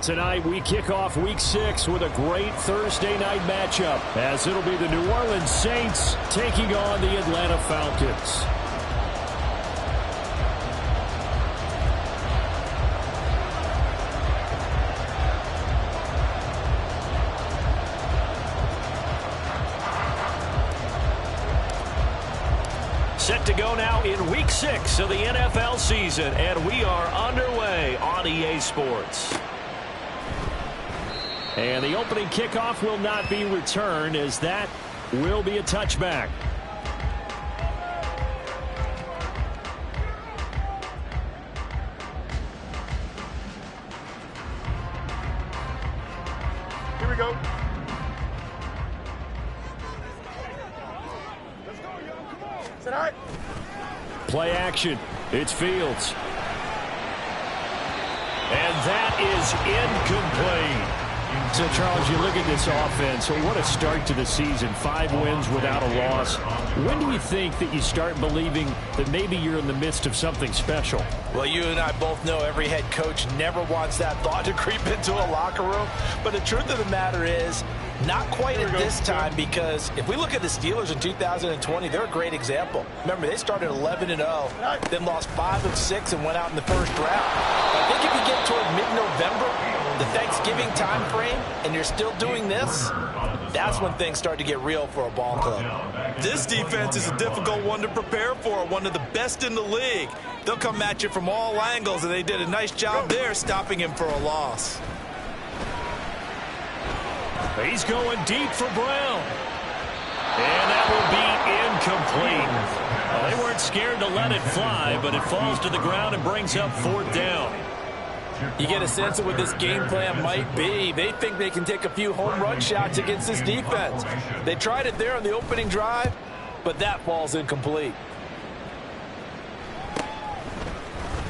tonight we kick off Week 6 with a great Thursday night matchup, as it'll be the New Orleans Saints taking on the Atlanta Falcons. Set to go now in Week 6 of the NFL season, and we are underway on EA Sports. And the opening kickoff will not be returned, as that will be a touchback. Here we go. Tonight. Play action. It's Fields. And that is incomplete. So, Charles, you look at this offense, so what a start to the season. 5 wins without a loss. When do you think that you start believing that maybe you're in the midst of something special? Well, you and I both know every head coach never wants that thought to creep into a locker room. But the truth of the matter is, not quite at this time, because if we look at the Steelers in 2020, they're a great example. Remember, they started 11-0, then lost 5 of 6 and went out in the first round. I think if you get toward mid-November, the Thanksgiving time frame, and you're still doing this, that's when things start to get real for a ball club. This defense is a difficult one to prepare for, one of the best in the league. They'll come at you from all angles, and they did a nice job there stopping him for a loss. He's going deep for Brown. And that will be incomplete. Well, they weren't scared to let it fly, but it falls to the ground and brings up 4th down. You get a sense of what this game plan might be. They think they can take a few home run shots against this defense. They tried it there on the opening drive, but that falls incomplete.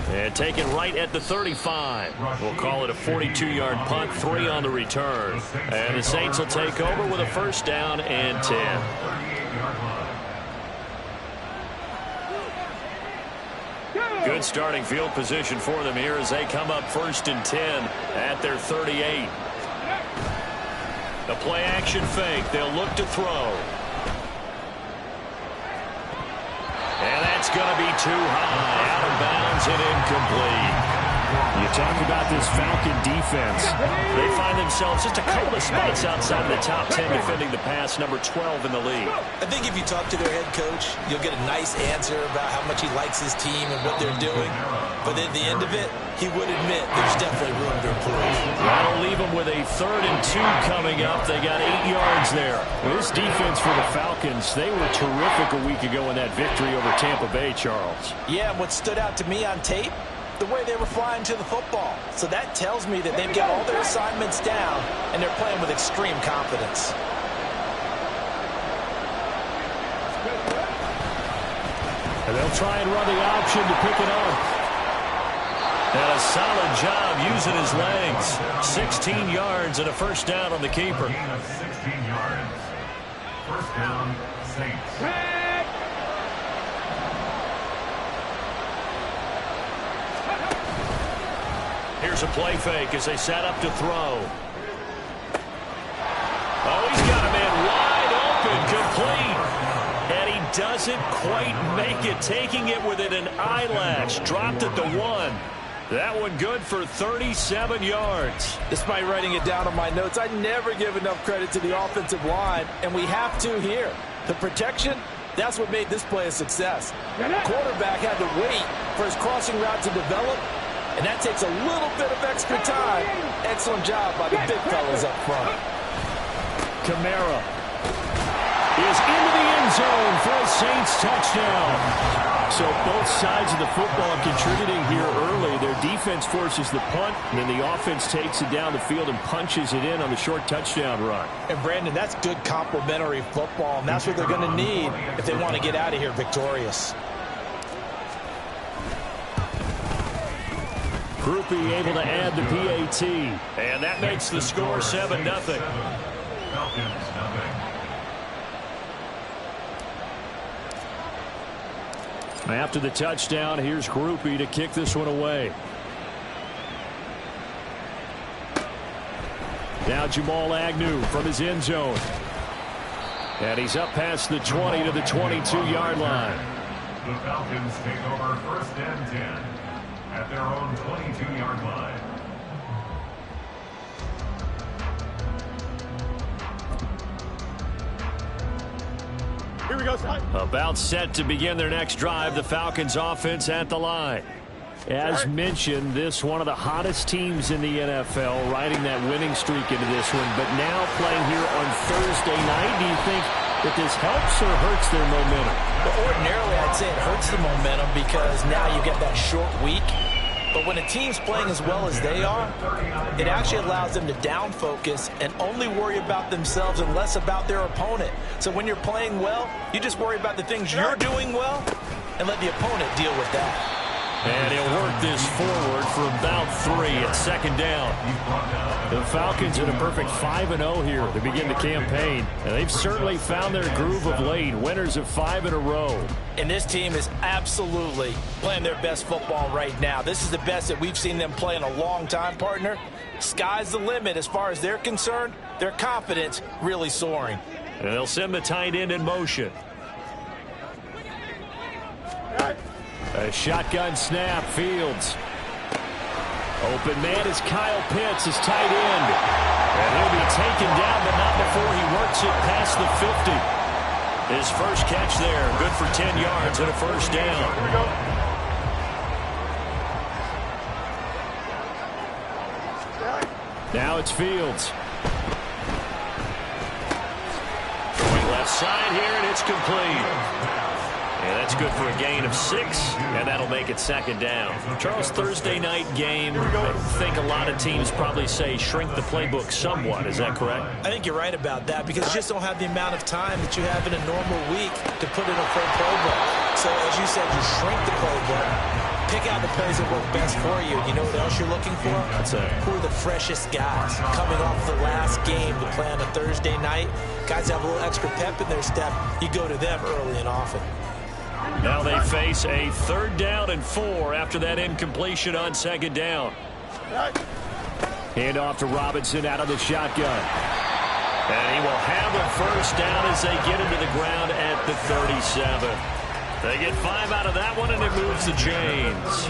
And taken right at the 35. We'll call it a 42-yard punt, 3 on the return. And the Saints will take over with a 1st down and 10. Good starting field position for them here as they come up 1st and 10 at their 38. The play action fake. They'll look to throw. And that's going to be too high. Out of bounds and incomplete. You talk about this Falcon defense. They find themselves just a couple of spots outside of the top 10 defending the pass, number 12 in the league. I think if you talk to their head coach, you'll get a nice answer about how much he likes his team and what they're doing. But at the end of it, he would admit there's definitely room to improve. That'll leave them with a 3rd and 2 coming up. They got 8 yards there. This defense for the Falcons, they were terrific a week ago in that victory over Tampa Bay, Charles. Yeah, and what stood out to me on tape, the way they were flying to the football. So that tells me that they've got all their assignments down, and they're playing with extreme confidence. And they'll try and run the option to pick it up. And a solid job using his legs. 16 yards and a 1st down on the keeper. 16 yards. 1st down, Saints. Here's a play fake as they set up to throw. Oh, he's got a man wide open, complete. And he doesn't quite make it, taking it within an eyelash. Dropped at the 1. That one good for 37 yards. Despite writing it down on my notes, I never give enough credit to the offensive line, and we have to here. The protection, that's what made this play a success. The quarterback had to wait for his crossing route to develop, and that takes a little bit of extra time. Excellent job by the big fellas up front. Kamara is into the end zone for a Saints touchdown. So both sides of the football contributing here early. Their defense forces the punt, and then the offense takes it down the field and punches it in on the short touchdown run. And, Brandon, that's good complementary football, and that's what they're going to need if they want to get out of here victorious. Groupie able to add the PAT, and that makes the score 7-0. Falcons, nothing. After the touchdown, here's Groupie to kick this one away. Now Jamal Agnew from his end zone. And he's up past the 20 to the 22-yard line. The Falcons take over 1st and 10 at their own 22-yard line. Here we go, son. About set to begin their next drive, the Falcons offense at the line. As mentioned, this one of the hottest teams in the NFL, riding that winning streak into this one, but now playing here on Thursday night. Do you think that this helps or hurts their momentum? Well, ordinarily, I'd say it hurts the momentum because now you get that short week. But when a team's playing as well as they are, it actually allows them to down focus and only worry about themselves and less about their opponent. So when you're playing well, you just worry about the things you're doing well and let the opponent deal with that. And he'll work this forward for about 3 at 2nd down. The Falcons in a perfect 5-0 here to begin the campaign. And they've certainly found their groove of late, winners of 5 in a row. And this team is absolutely playing their best football right now. This is the best that we've seen them play in a long time, partner. Sky's the limit as far as they're concerned. Their confidence really soaring. And they'll send the tight end in motion. A shotgun snap, Fields. Open man is Kyle Pitts, his tight end. And he'll be taken down, but not before he works it past the 50. His first catch there, good for 10 yards and a 1st down. Here we go. Now it's Fields. Going left side here, and it's complete. Yeah, that's good for a gain of 6, and that'll make it 2nd down. Charles, Thursday night game, I think a lot of teams probably say shrink the playbook somewhat. Is that correct? I think you're right about that because you just don't have the amount of time that you have in a normal week to put in a full playbook. So as you said, you shrink the playbook, pick out the plays that work best for you. You know what else you're looking for? What's that? Who are the freshest guys coming off the last game to play on a Thursday night? Guys have a little extra pep in their step. You go to them early and often. Now they face a 3rd down and 4 after that incompletion on 2nd down. Hand off to Robinson out of the shotgun. And he will have a 1st down as they get into the ground at the 37. They get 5 out of that one, and it moves the chains.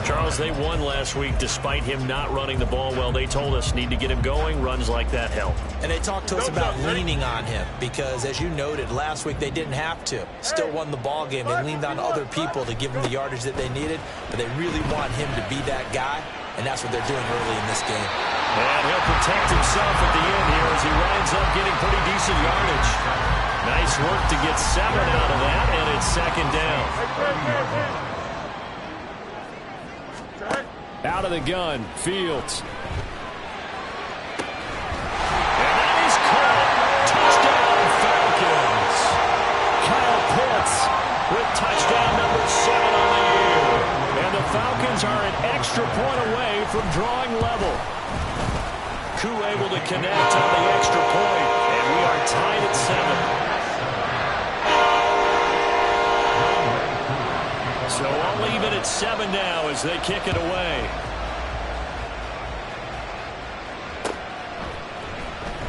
Charles, they won last week despite him not running the ball well. They told us need to get him going. Runs like that help. And they talked to us about leaning on him because, as you noted, last week they didn't have to. Still won the ball game. They leaned on other people to give them the yardage that they needed, but they really want him to be that guy, and that's what they're doing early in this game. And he'll protect himself at the end here as he winds up getting pretty decent yardage. Nice work to get 7 out of that, and it's 2nd down. Out of the gun, Fields. And that is caught. Touchdown, Falcons. Kyle Pitts with touchdown number 7 on the year. And the Falcons are an extra point away from drawing level. Koo able to connect on the extra point, and we are tied at 7. So I'll leave it at 7 now as they kick it away.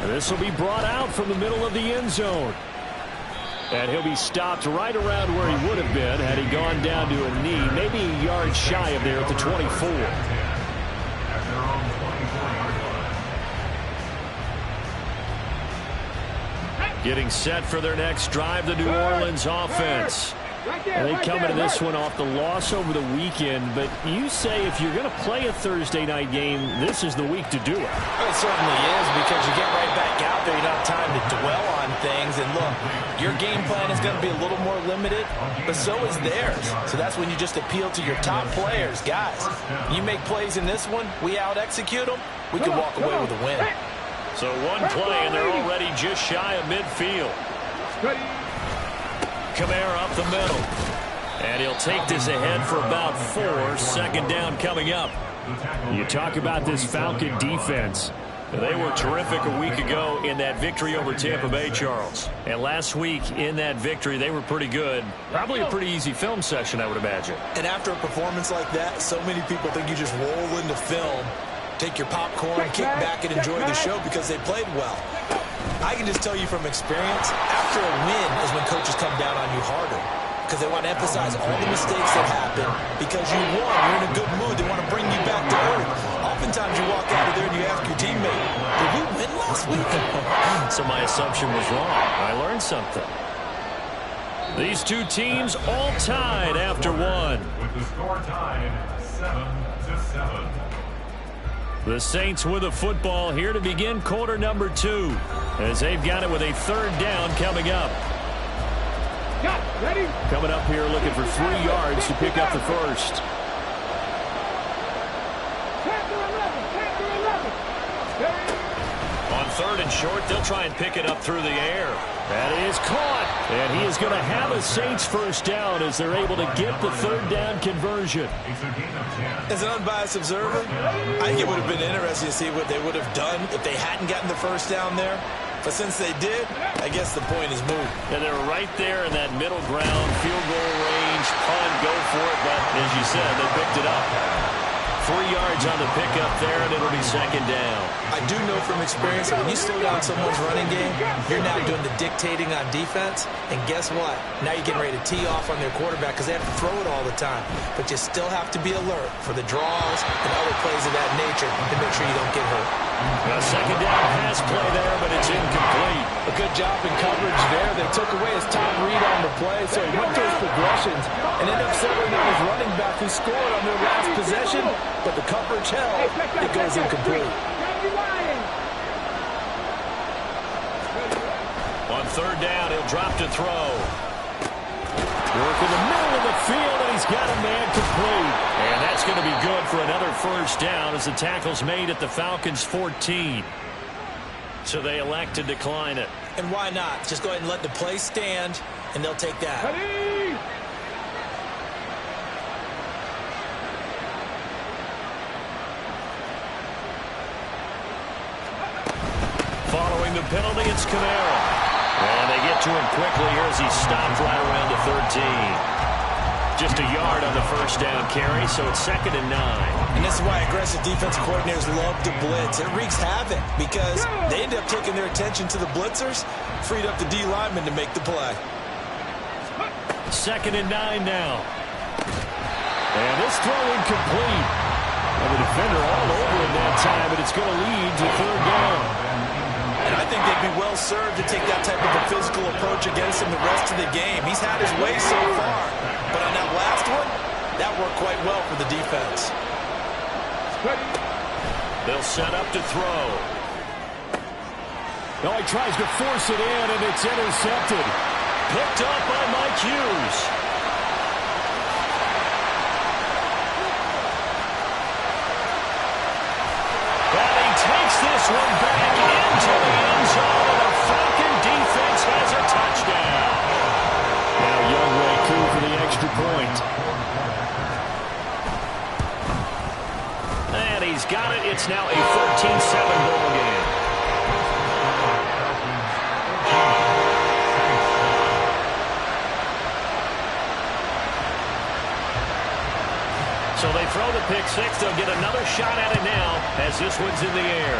And this will be brought out from the middle of the end zone. And he'll be stopped right around where he would have been had he gone down to a knee, maybe a yard shy of there at the 24. Getting set for their next drive, the New Orleans offense. And they come into this one off the loss over the weekend, but you say if you're going to play a Thursday night game, this is the week to do it. Well, it certainly is because you get right back out there. You don't have time to dwell on things. And look, your game plan is going to be a little more limited, but so is theirs. So that's when you just appeal to your top players. Guys, you make plays in this one, we out-execute them, we can walk away with a win. So one play, and they're already just shy of midfield. Kamara up the middle. And he'll take this ahead for about 4. 2nd down coming up. You talk about this Falcon defense. They were terrific a week ago in that victory over Tampa Bay, Charles. And last week in that victory, they were pretty good. Probably a pretty easy film session, I would imagine. And after a performance like that, so many people think you just roll into film take your popcorn, kick back, and enjoy the show because they played well. I can just tell you from experience, after a win is when coaches come down on you harder because they want to emphasize all the mistakes that happen because you won. You're in a good mood. They want to bring you back to earth. Oftentimes you walk out of there and you ask your teammate, did we win last week? So my assumption was wrong. I learned something. These two teams all tied after one. With the score tied 7-7. The Saints with the football here to begin quarter number 2 as they've got it with a third down coming up. Ready? Coming up here looking for 3 yards to pick up the first. On third and short, they'll try and pick it up through the air. That is caught. And he is going to have a Saints first down as they're able to get the third down conversion. As an unbiased observer, I think it would have been interesting to see what they would have done if they hadn't gotten the first down there. But since they did, I guess the point is moved. And they're right there in that middle ground, field goal range, punt, go for it. But as you said, they picked it up. 3 yards on the pickup there, and it'll be second down. I do know from experience that when you slow down someone's running game, you're now doing the dictating on defense. And guess what? Now you're getting ready to tee off on their quarterback because they have to throw it all the time. But you still have to be alert for the draws and other plays of that nature to make sure you don't get hurt. A second down pass play there, but it's incomplete. A good job in coverage there. They took away his top read on the play, so he went to his progressions and ended up settling on his running back who scored on their last possession, but the coverage held. It goes incomplete. On third down, he'll drop to throw. Work in the middle of the field, and he's got a man complete. And that's going to be good for another first down as the tackle's made at the Falcons' 14. So they elect to decline it. And why not? Just go ahead and let the play stand, and they'll take that. Ready? Following the penalty, it's Kamara. And they get to him quickly here as he stopped right around the 13. Just a yard on the first down carry, so it's 2nd and 9. And this is why aggressive defensive coordinators love to blitz. It wreaks havoc because they end up taking their attention to the blitzers, freed up the D lineman to make the play. 2nd and 9 now. And this throw incomplete. And the defender all over him that time, but it's going to lead to third down. And I think they'd be well served to take that type of a physical approach against him the rest of the game. He's had his way so far. But on that last one, that worked quite well for the defense. They'll set up to throw. Oh, he tries to force it in, and it's intercepted. Picked up by Mike Hughes. And he takes this one back into the end zone, and the Falcon defense has a touchdown. Now Younghoe Koo for the extra point. And he's got it. It's now a 13-7 ball game. So they throw the pick six. They'll get another shot at it now as this one's in the air.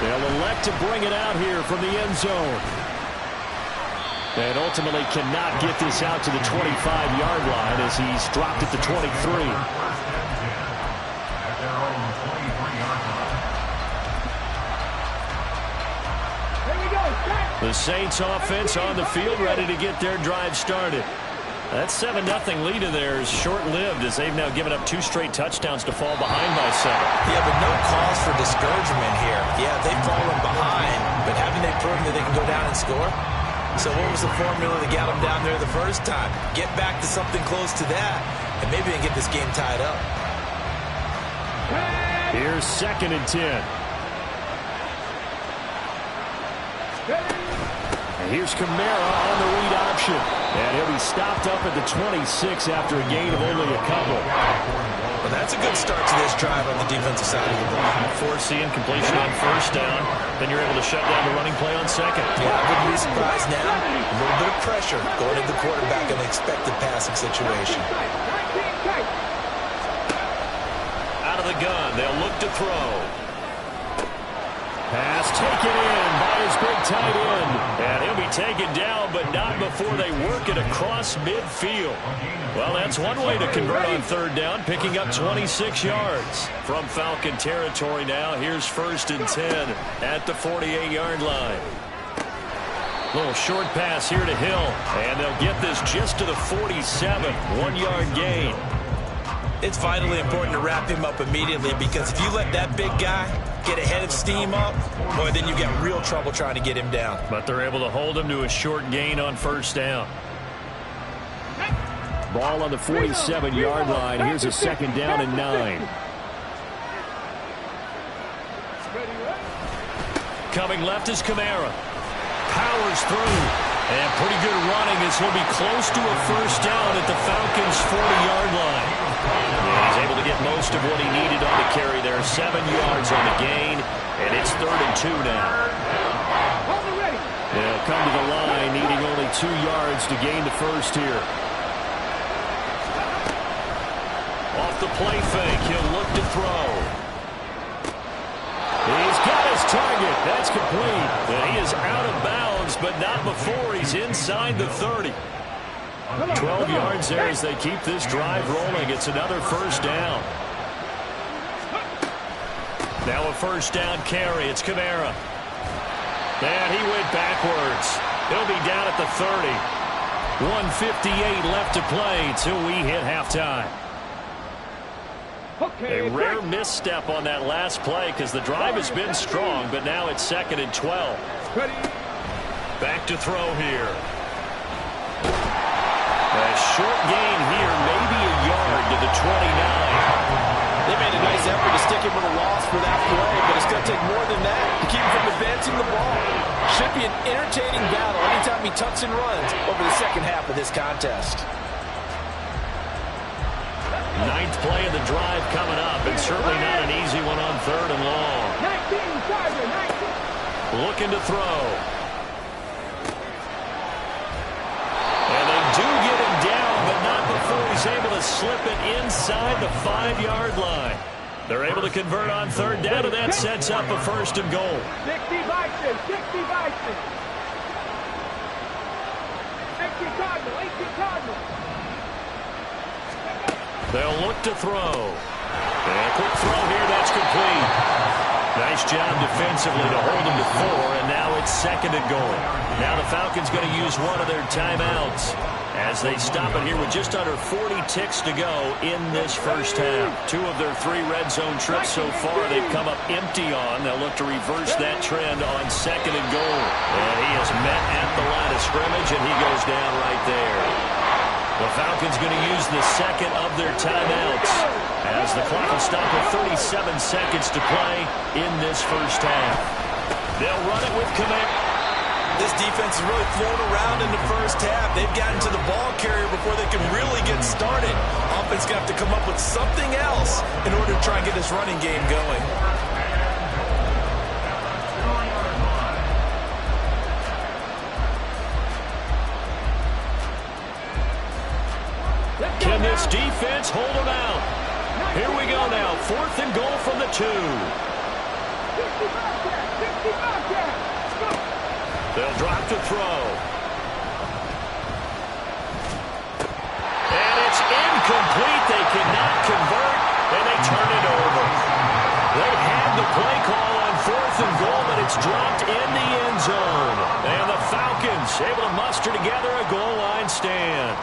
They'll elect to bring it out here from the end zone. And ultimately cannot get this out to the 25-yard line as he's dropped it to 23. The Saints offense on the field ready to get their drive started. That 7-0 lead of theirs short-lived as they've now given up 2 straight touchdowns to fall behind by 7. Yeah, but no cause for discouragement here. Yeah, they've fallen behind, but haven't they proven that they can go down and score? So what was the formula that got them down there the first time? Get back to something close to that, and maybe they can get this game tied up. Here's 2nd and 10. And here's Kamara on the read option. And he'll be stopped up at the 26 after a gain of only a couple. Well, that's a good start to this drive on the defensive side of the ball. Forcing completion on first down. Then you're able to shut down the running play on second. Yeah, I wouldn't be surprised now. A little bit of pressure going at the quarterback in an expected passing situation. the gun. They'll look to throw. Pass taken in by his big tight end. And he'll be taken down, but not before they work it across midfield. Well, that's one way to convert on third down, picking up 26 yards. From Falcon territory now, here's 1st and 10 at the 48-yard line. Little short pass here to Hill, and they'll get this just to the 47, 1-yard gain. It's vitally important to wrap him up immediately, because if you let that big guy get ahead of steam up, boy, then you get real trouble trying to get him down. But they're able to hold him to a short gain on 1st down. Ball on the 47-yard line. Here's a 2nd down and 9. Coming left is Kamara. Powers through. And pretty good running as he'll be close to a 1st down at the Falcons' 40-yard line. Yeah, he's able to get most of what he needed on the carry there. 7 yards on the gain, and it's 3rd and 2 now. They'll come to the line, needing only 2 yards to gain the 1st here. Off the play fake, he'll look to throw. He's got his target. That's complete. And he is out of bounds, but not before he's inside the 30. 12 yards there as they keep this drive rolling. It's another 1st down. Now a 1st down carry. It's Kamara. And he went backwards. He'll be down at the 30. 1:58 left to play till we hit halftime. A rare misstep on that last play because the drive has been strong, but now it's 2nd and 12. Back to throw here. A short gain here, maybe a yard to the 29. They made a nice effort to stick him with a loss for that play, but it's going to take more than that to keep him from advancing the ball. Should be an entertaining battle anytime he tucks and runs over the 2nd half of this contest. 9th play of the drive coming up, and certainly not an easy one on 3rd and long. 19. Looking to throw. And they do get him down, but not before he's able to slip it inside the 5-yard line. They're able to convert on 3rd down, and that sets up a 1st and goal. 60 Vikings, 60 Vikings. 80 Cardinal. They'll look to throw. And a quick throw here, that's complete. Nice job defensively to hold him to 4, and now it's 2nd and goal. Now the Falcons going to use one of their timeouts as they stop it here with just under 40 ticks to go in this 1st half. 2 of their 3 red zone trips so far they've come up empty on. They'll look to reverse that trend on 2nd and goal. And he is met at the line of scrimmage, and he goes down right there. The Falcons going to use the 2nd of their timeouts as the clock will stop with 37 seconds to play in this 1st half. They'll run it with Kamara. This defense is really flown around in the 1st half. They've gotten to the ball carrier before they can really get started. Offense going to have to come up with something else in order to try and get this running game going. Can this defense hold them out? Here we go now. 4th and goal from the 2. They'll drop to throw. And it's incomplete. They cannot convert, and they turn it over. They had the play call on 4th and goal, but it's dropped in the end zone. And the Falcons able to muster together a goal line stand.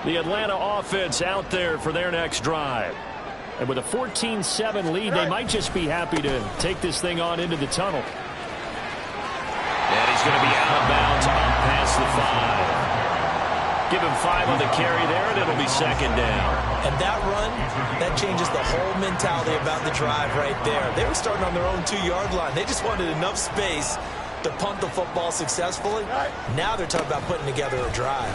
The Atlanta offense out there for their next drive. And with a 14-7 lead, they might just be happy to take this thing on into the tunnel. And he's going to be out of bounds up past the 5. Give him 5 on the carry there, and it'll be 2nd down. And that run, that changes the whole mentality about the drive right there. They were starting on their own 2-yard line. They just wanted enough space to punt the football successfully. Now they're talking about putting together a drive.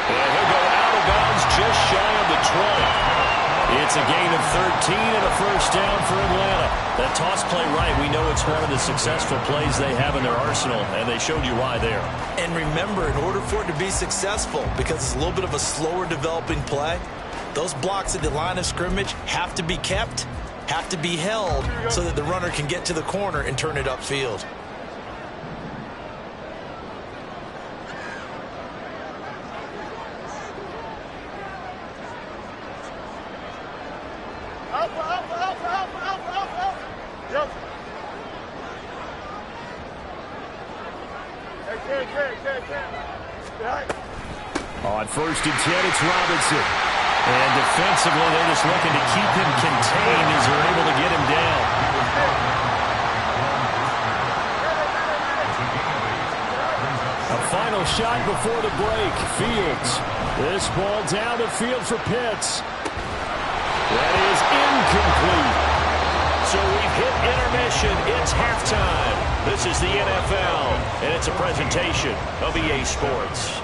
And he'll go out of bounds just shy of the 20. It's a gain of 13 and a first down for Atlanta. That toss play right, we know it's one of the successful plays they have in their arsenal, and they showed you why there. And remember, in order for it to be successful, because it's a little bit of a slower developing play, those blocks at the line of scrimmage have to be kept, have to be held, so that the runner can get to the corner and turn it upfield. On 1st and 10, it's Robinson. And defensively, they're just looking to keep him contained as they're able to get him down. A final shot before the break. Fields. This ball down the field for Pitts. That is incomplete. So we've hit intermission. It's halftime. This is the NFL, and it's a presentation of EA Sports.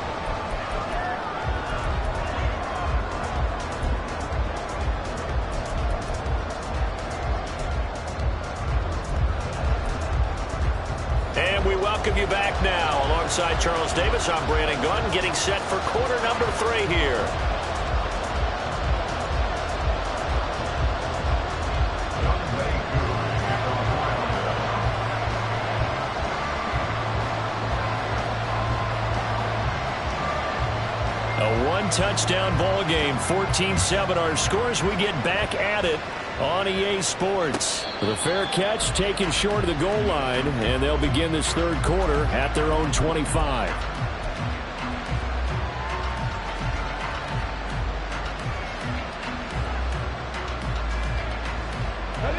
And we welcome you back now. Alongside Charles Davis, I'm Brandon Gunn, getting set for quarter number 3 here. A one-touchdown ball game, 14-7 our scores. We get back at it on EA Sports. The fair catch taken short of the goal line, and they'll begin this third quarter at their own 25.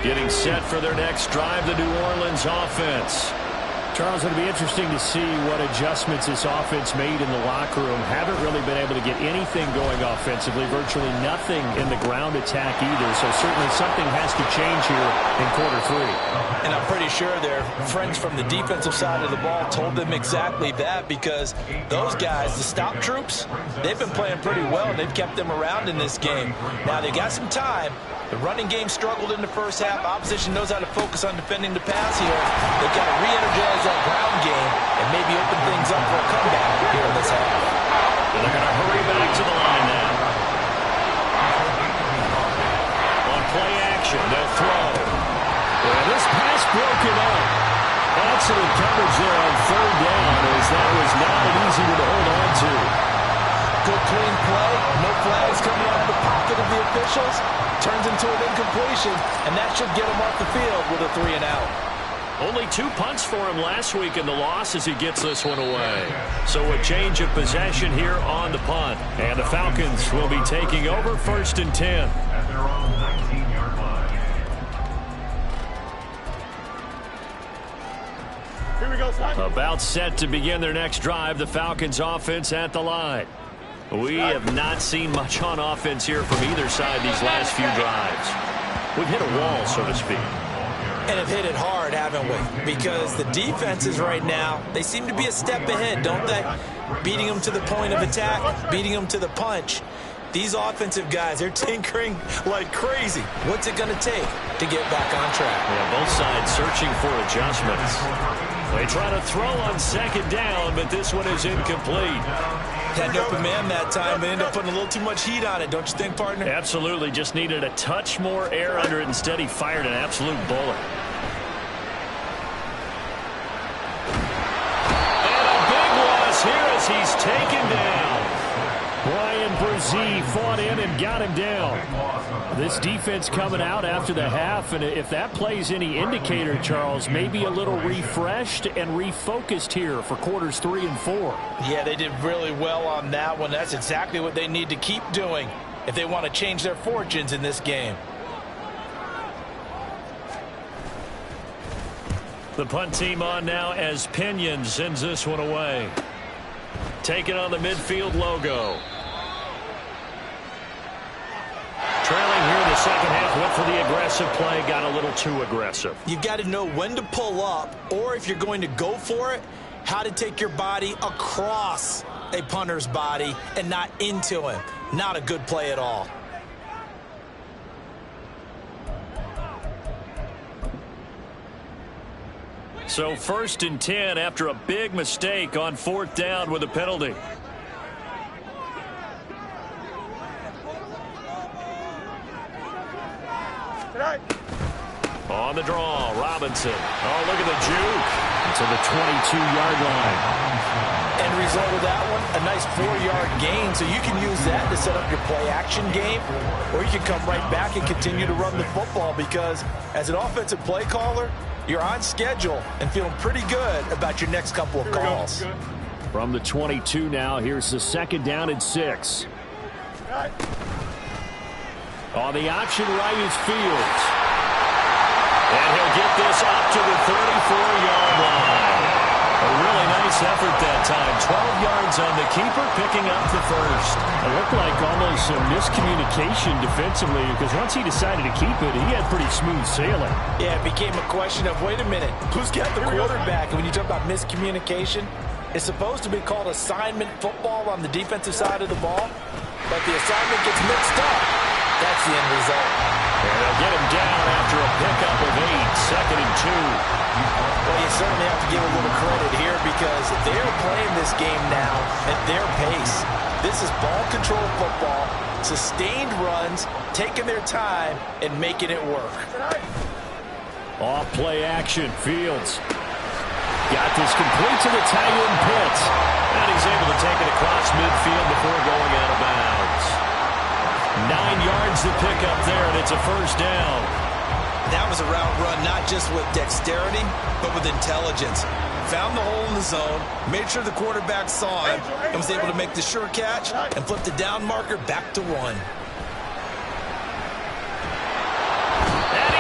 Getting set for their next drive, the New Orleans offense. Charles, it'll be interesting to see what adjustments this offense made in the locker room. Haven't really been able to get anything going offensively, virtually nothing in the ground attack either. So certainly something has to change here in quarter 3. And I'm pretty sure their friends from the defensive side of the ball told them exactly that, because those guys, the stop troops, they've been playing pretty well. They've kept them around in this game. Now they got some time. The running game struggled in the first half. Opposition knows how to focus on defending the pass here. They've got to re-energize that ground game and maybe open things up for a comeback here in this half. And they're going to hurry back to the line now. On play action, they'll throw. And this pass broken up. Excellent coverage there on 3rd down, as that was not easy to hold on to. Good clean play. No flags coming out of the pocket of the officials. Turns into an incompletion, and that should get him off the field with a 3 and out. Only 2 punts for him last week in the loss as he gets this one away. So a change of possession here on the punt. And the Falcons will be taking over 1st and 10. At their own 19-yard line. Here we go, son. About set to begin their next drive, the Falcons offense at the line. We have not seen much on offense here from either side these last few drives. We've hit a wall, so to speak. And have hit it hard, haven't we? Because the defenses right now, they seem to be a step ahead, don't they? Beating them to the point of attack, beating them to the punch. These offensive guys, they're tinkering like crazy. What's it going to take to get back on track? Yeah, both sides searching for adjustments. They try to throw on 2nd down, but this one is incomplete. Had an open man that time. They ended up putting a little too much heat on it, don't you think, partner? Absolutely. Just needed a touch more air under it. Instead, he fired an absolute bullet. And a big loss here as he's taken down. Brian Brzee fought in and got him down. This defense coming out after the half, and if that plays any indicator, Charles, maybe a little refreshed and refocused here for quarters 3 and 4. Yeah, they did really well on that one. That's exactly what they need to keep doing if they want to change their fortunes in this game. The punt team on now as Pinion sends this one away. Taking on the midfield logo. Trailing here in the second half, went for the aggressive play, got a little too aggressive. You've got to know when to pull up, or if you're going to go for it, how to take your body across a punter's body and not into him. Not a good play at all. So 1st and 10 after a big mistake on 4th down with a penalty. On the draw, Robinson. Oh, look at the juke. To the 22-yard line. End result of that one, a nice 4-yard gain. So you can use that to set up your play-action game, or you can come right back and continue to run the football because as an offensive play caller, you're on schedule and feeling pretty good about your next couple of calls. From the 22 now, here's the 2nd down and 6. On the option right is Fields. And he'll get this up to the 34-yard line. A really nice effort that time. 12 yards on the keeper, picking up the first. It looked like almost some miscommunication defensively because once he decided to keep it, he had pretty smooth sailing. Yeah, it became a question of, wait a minute, who's got the quarterback? And when you talk about miscommunication, it's supposed to be called assignment football on the defensive side of the ball, but the assignment gets mixed up. That's the end result. And they'll get him down after a pickup of 8, 2nd and 2. Well, you certainly have to give a little credit here because they're playing this game now at their pace. This is ball control football, sustained runs, taking their time, and making it work. Off play action, Fields. Got this complete to the tight end Pitts. And he's able to take it across midfield before going out of bounds. 9 yards to pick up there, and it's a 1st down. That was a route run not just with dexterity, but with intelligence. Found the hole in the zone, made sure the quarterback saw him, and was able to make the sure catch and flip the down marker back to 1. And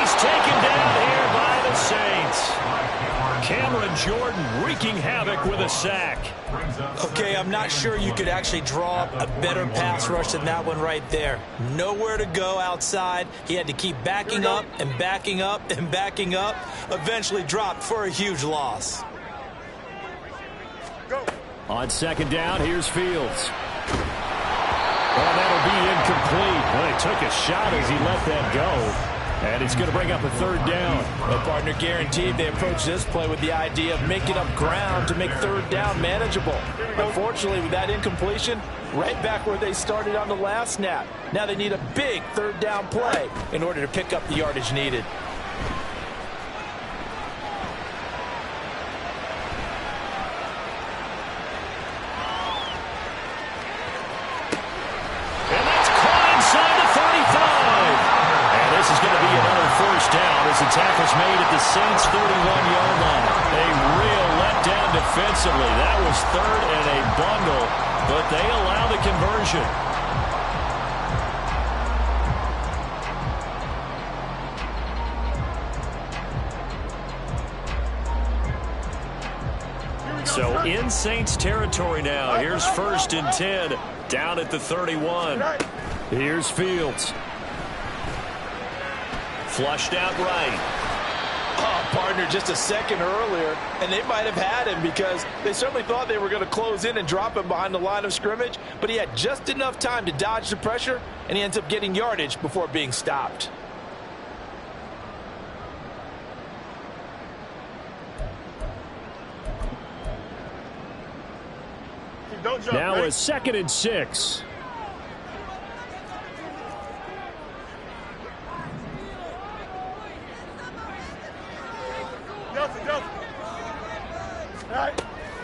he's taken down here by the Saints. Cameron Jordan wreaking havoc with a sack. Okay, I'm not sure you could actually draw up a better pass rush than that one right there. Nowhere to go outside. He had to keep backing up and backing up and backing up. Eventually dropped for a huge loss. On 2nd down, here's Fields. Well, that'll be incomplete. Well, he took a shot as he let that go. And it's going to bring up a 3rd down. Well, partner, guaranteed they approach this play with the idea of making up ground to make 3rd down manageable. Unfortunately, with that incompletion, right back where they started on the last snap. Now they need a big 3rd down play in order to pick up the yardage needed. And that's caught inside the 35. And this is going to be another 1st down as the tackle's made at the Saints' 31-yard line. A real letdown defensively. That was 3rd and a bundle, but they allow the conversion. So in Saints territory now. Here's 1st and 10 down at the 31. Here's Fields. Flushed out right. Oh, partner, just a second earlier, and they might have had him because they certainly thought they were going to close in and drop him behind the line of scrimmage, but he had just enough time to dodge the pressure, and he ends up getting yardage before being stopped. Now a 2nd and 6.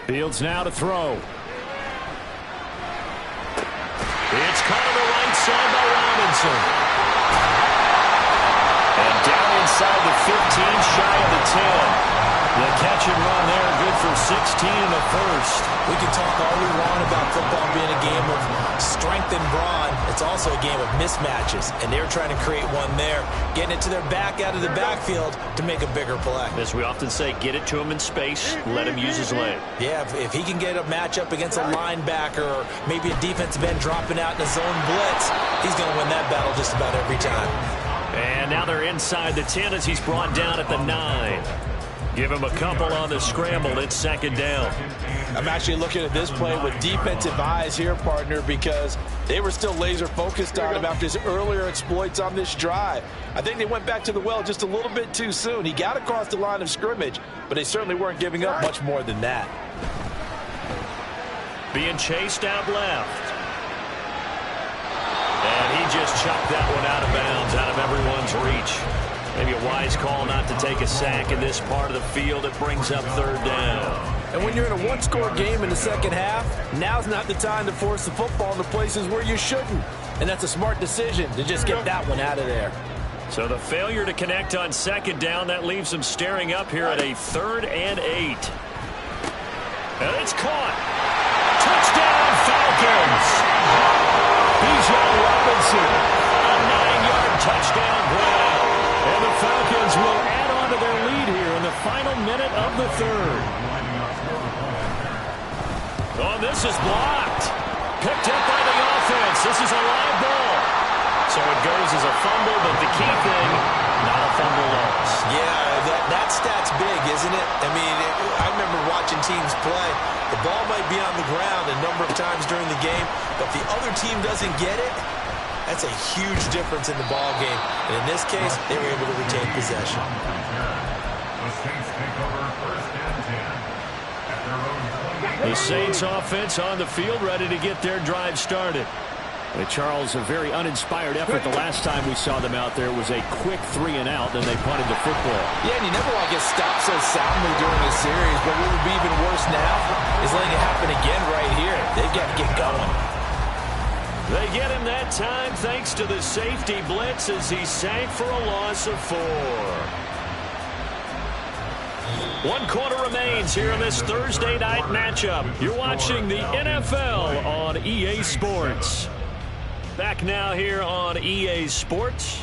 Fields now to throw. It's caught on the right side by Robinson. And down inside the 15, shy of the 10. The catch and run there, good for 16 and a 1st. We can talk all we want about football being a game of strength and brawn. It's also a game of mismatches, and they're trying to create one there, getting it to their back out of the backfield to make a bigger play. As we often say, get it to him in space, let him use his leg. Yeah, if he can get a matchup against a linebacker or maybe a defensive end dropping out in a zone blitz, he's going to win that battle just about every time. And now they're inside the 10 as he's brought down at the 9. Give him a couple on the scramble. It's 2nd down. I'm actually looking at this play with defensive eyes here, partner, because they were still laser focused on him after his earlier exploits on this drive. I think they went back to the well just a little bit too soon. He got across the line of scrimmage, but they certainly weren't giving up much more than that. Being chased out left. And he just chucked that one out of bounds, out of everyone's reach. Maybe a wise call not to take a sack in this part of the field. It brings up third down. And when you're in a one-score game in the second half, now's not the time to force the football into places where you shouldn't. And that's a smart decision to just get that one out of there. So the failure to connect on second down, that leaves them staring up here at a 3rd and 8. And it's caught. Touchdown, Falcons. Bijan Robinson, a 9-yard touchdown grab. And the Falcons will add on to their lead here in the final minute of the 3rd. Oh, this is blocked. Picked up by the offense. This is a live ball. So it goes as a fumble, but the key thing, not a fumble loss. Yeah, that stat's big, isn't it? I mean, I remember watching teams play. The ball might be on the ground a number of times during the game, but if the other team doesn't get it, that's a huge difference in the ball game. And in this case, they were able to retain possession. The Saints take over 1st and 10 at their own 20. The Saints offense on the field, ready to get their drive started. Charles, a very uninspired effort the last time we saw them out there. It was a quick 3 and out, then they punted the football. Yeah, and you never want to get stopped so soundly during a series, but what would be even worse now is letting it happen again right here. They've got to get going. They get him that time thanks to the safety blitz as he sank for a loss of 4. 1 quarter remains here in this Thursday night matchup. You're watching the NFL on EA Sports. Back now here on EA Sports.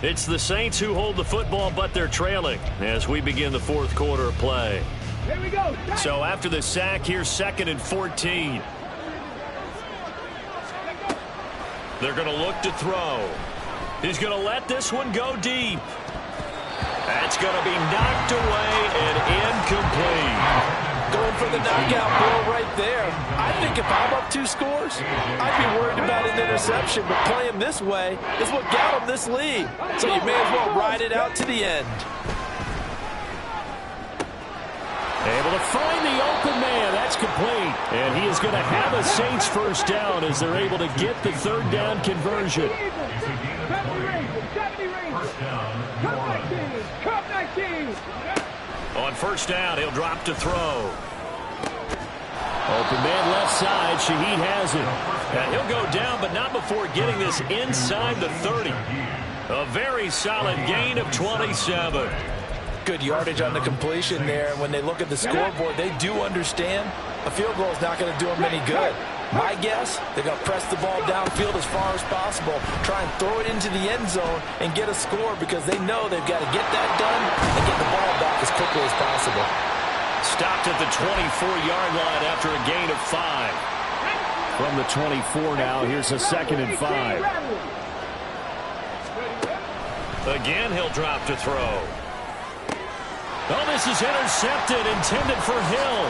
It's the Saints who hold the football, but they're trailing as we begin the 4th quarter of play. Here we go. So after the sack, here's 2nd and 14. They're going to look to throw. He's going to let this one go deep. That's going to be knocked away and incomplete. Going for the knockout blow right there. I think if I'm up 2 scores, I'd be worried about an interception, but playing this way is what got him this lead. So you may as well ride it out to the end. Able to find the open man. That's complete. And he is going to have a Saints first down as they're able to get the 3rd down conversion. 70 Rangers. Cup 19. On first down, he'll drop to throw. Open man left side. Shaheed has it. And he'll go down, but not before getting this inside the 30. A very solid gain of 27. Good yardage on the completion there. When they look at the scoreboard, they do understand a field goal is not going to do them any good. My guess, they're going to press the ball downfield as far as possible, try and throw it into the end zone and get a score because they know they've got to get that done and get the ball back as quickly as possible. Stopped at the 24-yard line after a gain of 5. From the 24 now, here's a 2nd and 5. Again, he'll drop to throw. Oh, this is intercepted, intended for Hill.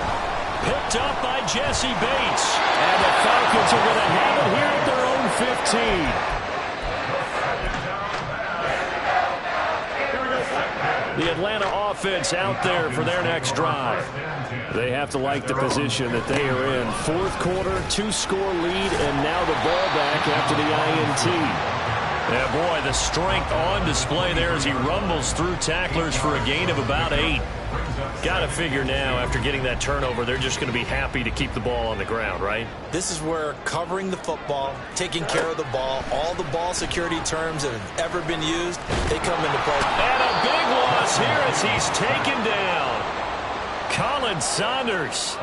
Picked up by Jesse Bates. And the Falcons are going to have it here at their own 15. The Atlanta offense out there for their next drive. They have to like the position that they are in. 4th quarter, 2-score lead, and now the ball back after the INT. Yeah, boy, the strength on display there as he rumbles through tacklers for a gain of about 8. Got to figure now, after getting that turnover, they're just going to be happy to keep the ball on the ground, right? This is where covering the football, taking care of the ball, all the ball security terms that have ever been used, they come into play. And a big loss here as he's taken down. Colin Saunders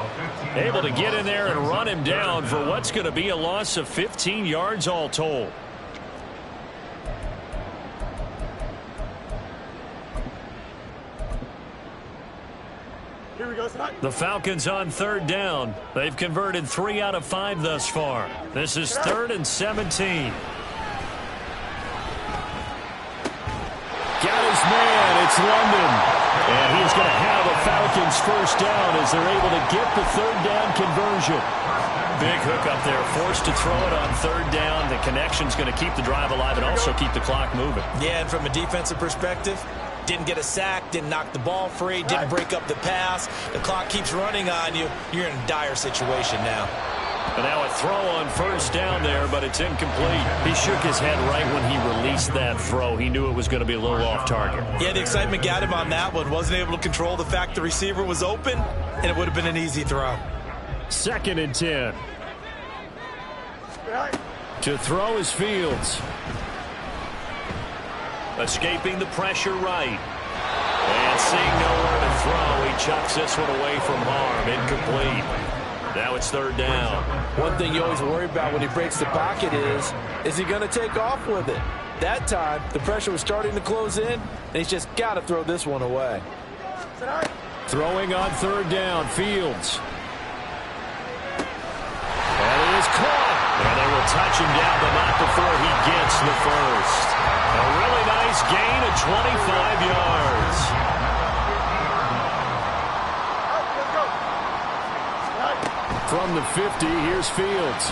able to get in there and run him down for what's going to be a loss of 15 yards all told. The Falcons on 3rd down. They've converted 3 out of 5 thus far. This is 3rd and 17. Got his man. It's London. And he's going to have a Falcon Falcons first down as they're able to get the third down conversion. Big hook up there, forced to throw it on third down. The connection's going to keep the drive alive and also keep the clock moving. Yeah, and from a defensive perspective, didn't get a sack, didn't knock the ball free, didn't break up the pass. The clock keeps running on you. You're in a dire situation now. And now a throw on first down there, but it's incomplete. He shook his head right when he released that throw. He knew it was going to be a little off target. Yeah, the excitement got him on that one. Wasn't able to control the fact the receiver was open, and it would have been an easy throw. 2nd and 10. To throw is Fields. Escaping the pressure right. And seeing nowhere to throw, he chucks this one away from harm. Incomplete. Now it's third down. One thing you always worry about when he breaks the pocket is he going to take off with it? That time, the pressure was starting to close in, and he's just got to throw this one away. Throwing on third down, Fields. And it is caught. And they will touch him down, but not before he gets the first. A really nice gain of 25 yards. From the 50, here's Fields.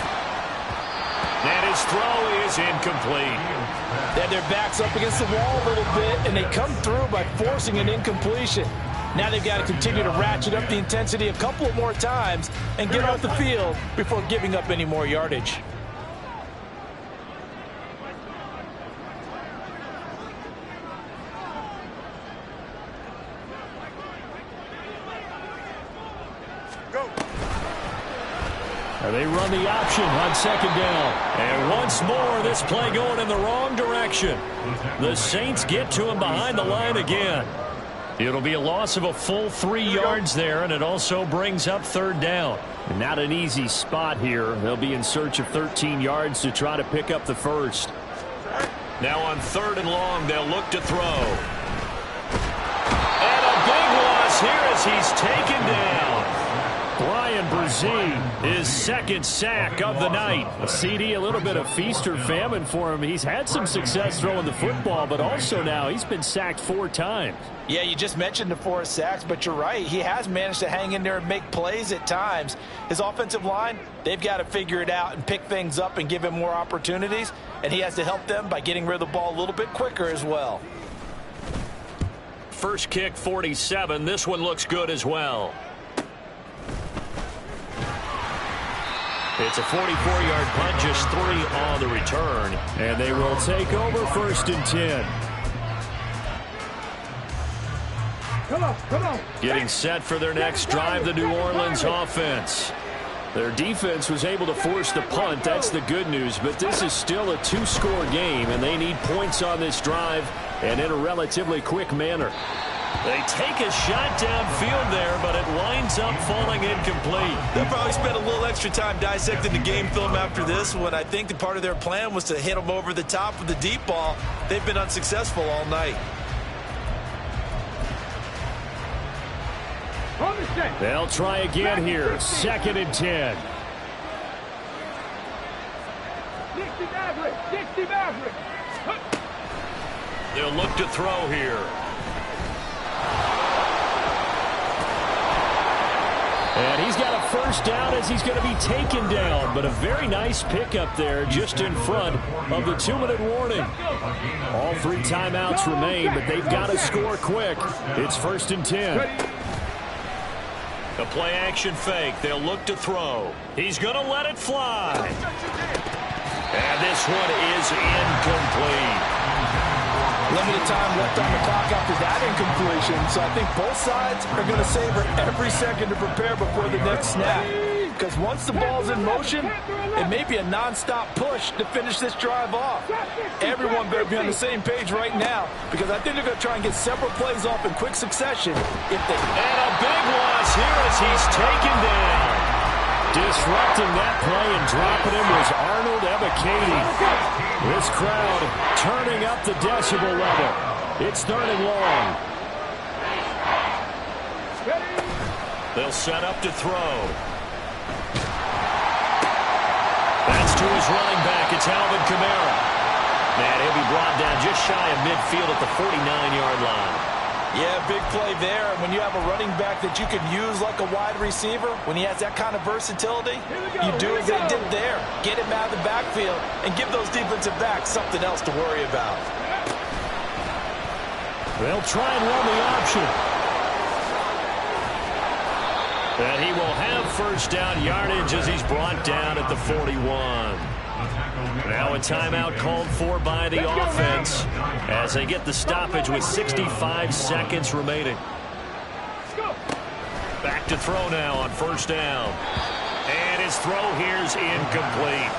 And his throw is incomplete. They had their backs up against the wall a little bit, and they come through by forcing an incompletion. Now they've got to continue to ratchet up the intensity a couple of more times and get off the field before giving up any more yardage. They run the option on second down. And once more, this play going in the wrong direction. The Saints get to him behind the line again. It'll be a loss of a full 3 yards there, and it also brings up third down. And not an easy spot here. They'll be in search of 13 yards to try to pick up the first. Now on 3rd and long, they'll look to throw. And a big loss here as he's taken down. Bryan Bresee, his 2nd sack of the night. A CD, a little bit of feast or famine for him. He's had some success throwing the football, but also now he's been sacked 4 times. Yeah, you just mentioned the 4 sacks, but you're right. He has managed to hang in there and make plays at times. His offensive line, they've got to figure it out and pick things up and give him more opportunities, and he has to help them by getting rid of the ball a little bit quicker as well. First kick, 47. This one looks good as well. It's a 44-yard punt, just 3 on the return. And they will take over 1st and 10. Come on. Getting set for their next drive, the New Orleans offense. Their defense was able to force the punt. That's the good news. But this is still a 2-score game, and they need points on this drive and in a relatively quick manner. They take a shot downfield there, but it winds up falling incomplete. They'll probably spend a little extra time dissecting the game film after this one. I think the part of their plan was to hit them over the top of the deep ball. They've been unsuccessful all night. They'll try again here. 2nd and 10. Dixie Maverick. They'll look to throw here. And he's got a first down as he's going to be taken down. But a very nice pickup there just in front of the 2-minute warning. All 3 timeouts remain, but they've got to score quick. It's 1st and 10. A play-action fake. They'll look to throw. He's going to let it fly. And this one is incomplete. Limited time left on the clock after that incompletion, so I think both sides are going to savor every second to prepare before the next snap. Because once the ball's in motion, it may be a non-stop push to finish this drive off. Everyone better be on the same page right now, because I think they're going to try and get several plays off in quick succession. And a big loss here as he's taken down. Disrupting that play and dropping him was Arnold Ebiketie. This crowd turning up the decibel level. It's 3rd and long. They'll set up to throw. That's to his running back. It's Alvin Kamara. And he'll be brought down just shy of midfield at the 49-yard line. Yeah, big play there. And when you have a running back that you can use like a wide receiver, when he has that kind of versatility, you do as they did there. Get him out of the backfield and give those defensive backs something else to worry about. They'll try and run the option. And he will have first down yardage as he's brought down at the 41. Now a timeout called for by the offense as they get the stoppage with 65 seconds remaining. Back to throw now on first down. And his throw here's incomplete.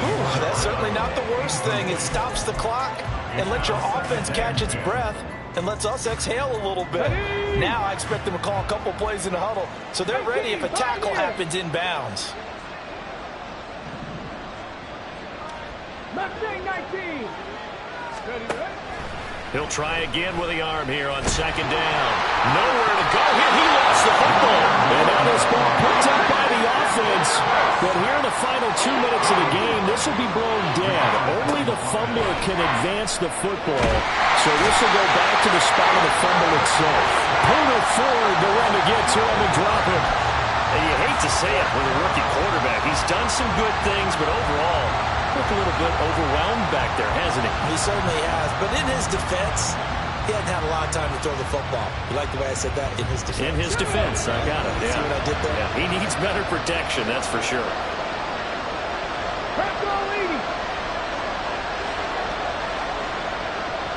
Ooh, that's certainly not the worst thing. It stops the clock and lets your offense catch its breath and lets us exhale a little bit. Now I expect them to call a couple plays in the huddle so they're ready if a tackle happens inbounds. Mustang 19. Ready? He'll try again with the arm here on second down. Nowhere to go here. He lost the football. And now this ball picked up by the offense. But here in the final 2 minutes of the game, this will be blown dead. Only the fumbler can advance the football. So this will go back to the spot of the fumble itself. Pulled it forward to run to get to him and drop him. And you hate to say it with a rookie quarterback. He's done some good things, but overall, looked a little bit overwhelmed back there, hasn't he? He certainly has. But in his defense, he hadn't had a lot of time to throw the football. You like the way I said that? In his defense. In his defense, I got it. Yeah. See what I did there? Yeah. He needs better protection, that's for sure.